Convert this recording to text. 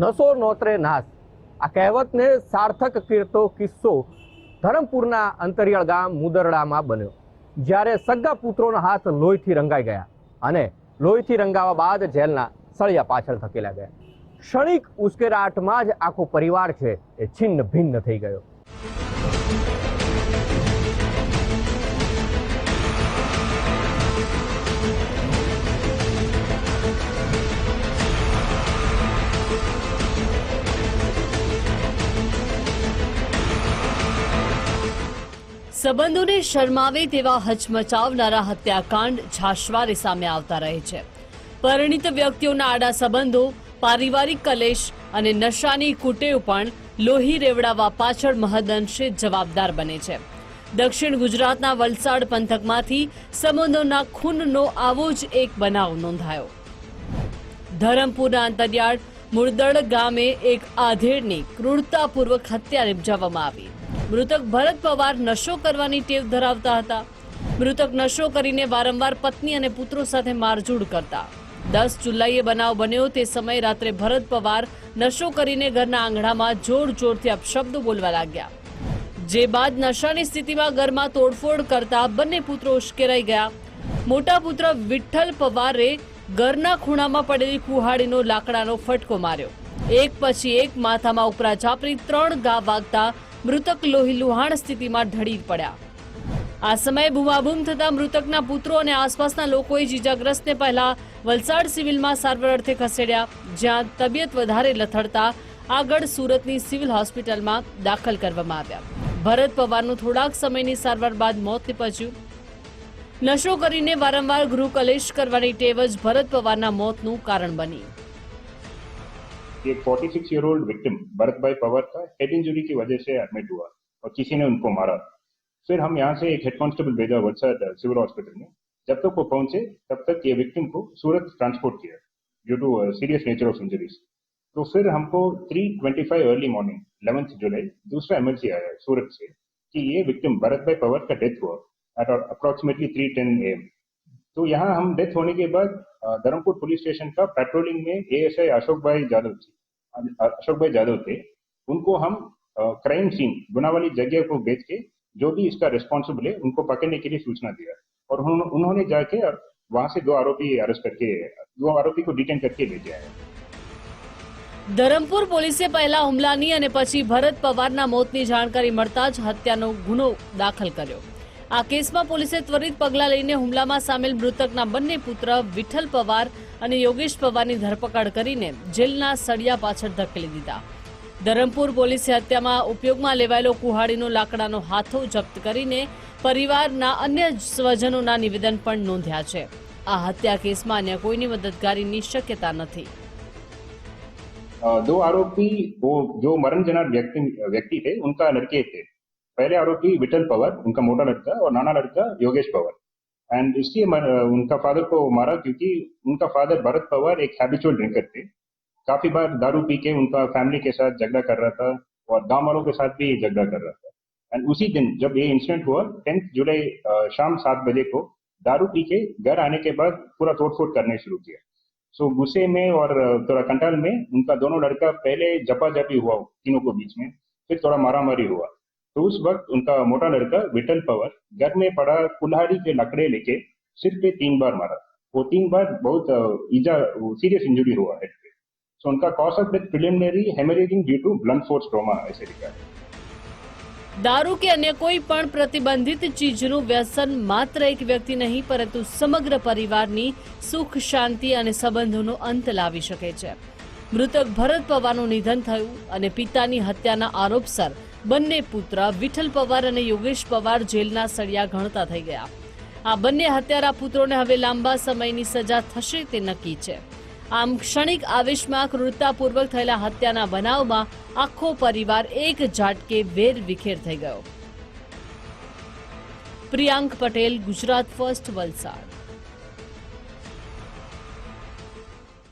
નશો નોતરે નાશ આ કહેવતને સાર્થક કરતો કિસ્સો ધરમપુરના અંતરિયાળ ગામ મુદરડામાં બન્યો, જ્યારે સગા પુત્રોના હાથ લોહીથી રંગાઈ ગયા અને લોહીથી રંગાવા બાદ જેલના સળિયા પાછળ ધકેલા ગયા. ક્ષણિક ઉશ્કેરાટમાં જ આખો પરિવાર છે એ છિન્ન ભિન્ન થઈ ગયો. સંબંધોને શરમાવે તેવા હચમચાવનારા હત્યાકાંડ છાશવારે સામે આવતા રહે છે. પરિણીત વ્યક્તિઓના આડા સંબંધો, પારિવારિક કલેશ અને નશાની કુટેવ પણ લોહી રેવડાવવા પાછળ મહદઅંશે જવાબદાર બને છે. દક્ષિણ ગુજરાતના વલસાડ પંથકમાંથી સંબંધોના ખૂનનો આવો જ એક બનાવ નોંધાયો. ધરમપુરના અંતરિયાળ મુળદડ ગામે એક આધેડની ક્રૂરતાપૂર્વક હત્યા નિપજાવવામાં આવી. મૃતક ભરત પવાર નશો કરવાની ટેવ ધરાવતા હતા. મૃતક નશો કરીને વારંવાર પત્ની અને પુત્રો સાથે મારઝૂડ કરતા. 10 જુલાઈએ બનાવ બન્યો. તે સમયે રાત્રે ભરત પવાર નશો કરીને ઘરના આંગણામાં જોર જોરથી અપશબ્દો બોલવા લાગ્યા, જે બાદ નશાની સ્થિતિમાં ઘરમાં તોડફોડ કરતા બંને પુત્રો ઉશ્કેરાઈ ગયા. મોટા પુત્ર વિઠ્ઠલ પવારે ઘરના ખૂણામાં પડેલી કુહાડીનો લાકડાનો ફટકો માર્યો. એક પછી એક માથામાં ઉપરા ચાપરી 3 ઘા વાગતા મૃતક લોહી લુહાણ સ્થિતિમાં ઢળી પડ્યા. આ સમયે બૂમાબૂમ થતા મૃતકના પુત્રો અને આસપાસના લોકોએ ઇજાગ્રસ્તને પહેલા વલસાડ સિવિલમાં સારવાર અર્થે ખસેડ્યા, જ્યાં તબિયત વધારે લથડતા આગળ સુરતની સિવિલ હોસ્પિટલમાં દાખલ કરવામાં આવ્યા. ભરત પવારનું થોડાક સમયની સારવાર બાદ મોત નીપજ્યું. નશો કરીને વારંવાર ગૃહ કલેશ કરવાની ટેવ જ ભરત પવારના મોતનું કારણ બની. एक 46-year-old विक्टिम भरत भाई पवार का हेड इंजरी की वजह से एडमिट हुआ और किसी ने उनको मारा. फिर हम यहाँ से एक हेड कांस्टेबल भेजा वलसाड सिविल हॉस्पिटल में. जब तक वो पहुंचे तब तक ये विक्टिम को सूरत ट्रांसपोर्ट किया due to serious nature of injuries. तो फिर हमको 3:25 अर्ली मॉर्निंग 11th जुलाई दूसरा एमएलसी आया सूरत से कि ये विक्टिम भरत भाई पवार का डेथ हुआ एट अप्रॉक्सीमेटली 3:10 AM. तो यहाँ हम डेथ होने के बाद धर्मपुर पुलिस स्टेशन का पेट्रोलिंग में ASI अशोक भाई जादव थे. उनको हम क्राइम सीन गुना वाली जगह को भेज के जो भी इसका रिस्पॉन्सिबल है उनको पकड़ने के लिए सूचना दिया और उन्होंने जाके वहां से 2 आरोपी अरेस्ट करके 2 आरोपी को डिटेन करके ले जाया. ધરમપુર પોલીસે પહેલા હુમલાની અને પછી ભરત પવારના મોતની જાણકારી મળતા જ હત્યાનો ગુનો દાખલ કર્યો. આ કેસમાં પોલીસે ત્વરિત પગલાં લઈને હુમલામાં સામેલ મૃતકના બંને પુત્ર વિઠ્ઠલ પવાર અને યોગેશ પવારની ધરપકડ કરીને જેલના સળિયા પાછળ ધકેલી દીધા. ધરમપુર પોલીસે હત્યામાં ઉપયોગમાં લેવાયેલો કુહાડીનો લાકડાનો હાથો જપ્ત કરીને પરિવારના અન્ય સ્વજનોના નિવેદન પણ નોંધ્યા છે. આ હત્યા કેસમાં અન્ય કોઈની મદદગારીની શક્યતા નથી. 2 आरोपी वो जो मरण जनार व्यक्ति थे उनका लड़के थे. पहले आरोपी विठल पवार उनका मोटा लड़का और नाना लड़का योगेश पवार. एंड इसलिए उनका फादर को मारा क्योंकि उनका फादर भरत पवार एक हैबिचुअल ड्रिंकर थे. काफी बार दारू पी के उनका फैमिली के साथ झगड़ा कर रहा था और गांव वालों के साथ भी झगड़ा कर रहा था. एंड उसी दिन जब ये इंसिडेंट हुआ 10th जुलाई शाम 7 बजे को दारू पी के घर आने के बाद पूरा तोड़फोड़ करने शुरू किया. सो गुस्से में और थोड़ा कंटाल में उनका दोनों लड़का पहले जपाजपी हुआ तीनों को बीच में, फिर थोड़ा मारामारी हुआ. तो उस वक्त उनका मोटा लड़का विठल पवार घर में पड़ा कुल्हाड़ी के लकड़े लेके सिर पे 3 बार मारा. वो 3 बार बहुत सीरियस इंजरी हुआ हेड पे. सो उनका cause of death preliminary haemorrhaging due to blunt force trauma ऐसे लिखा है. દારૂ કે અન્ય કોઈ પણ પ્રતિબંધિત ચીજનું વ્યસન માત્ર એક વ્યક્તિ નહીં પરંતુ સમગ્ર પરિવારની સુખ શાંતિ અને સંબંધોનો અંત લાવી શકે છે. મૃતક ભરત પવારનું નિધન થયું અને પિતાની હત્યાના આરોપસર બંને પુત્ર વિઠ્ઠલ પવાર અને યોગેશ પવાર જેલના સળિયા ગણતા થઈ ગયા. આ બંને હત્યારા પુત્રોને હવે લાંબા સમયની સજા થશે તે નક્કી છે. આમ ક્ષણિક આવેશમાં ક્રૂરતાપૂર્વક થયેલા હત્યાના બનાવમાં આખો પરિવાર એક ઝાટકે વેર વિખેર થઈ ગયો. પ્રિયાંક પટેલ, ગુજરાત ફર્સ્ટ, વલસાડ.